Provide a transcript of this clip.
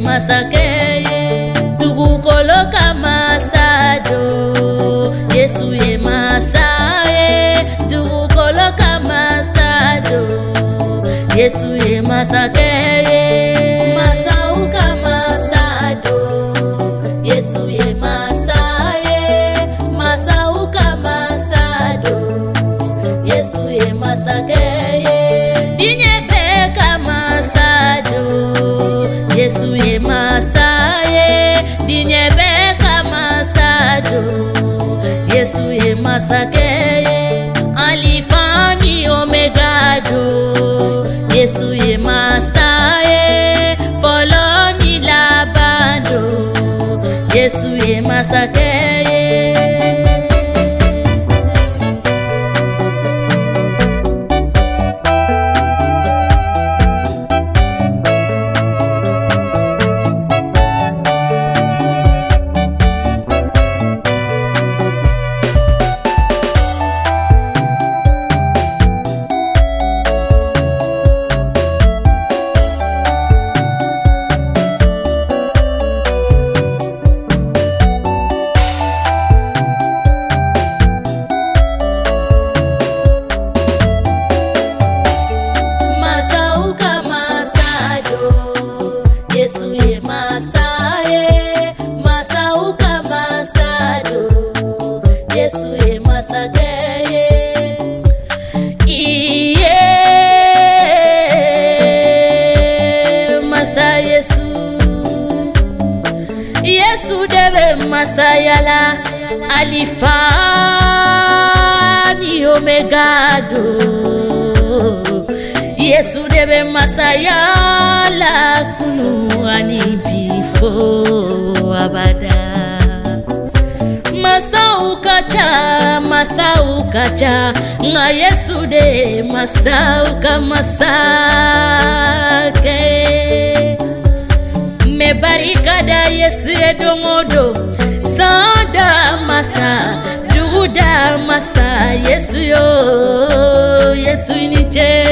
masake tukukoloka masado Yesu ye masaye tukukoloka masado Yesu ye masake masauka masado Yesu ye masaye masauka masado Yesu ye masake dinyebeka masado Yesu ye masaye dinyebeka masado Yesu ye masake alifani omegado Yesu ye masaye foloni labando Yesu ye masake Yesu ye masaye masauka masado Yesu ye masake iye masa Yesu debe masayala alifani omegado Yesu debe masayala kunuani before abada masaukacha nga Yesu de masauka masake me barikada Yesu edongodo sada masa duda masa Yesu yo Yesu niche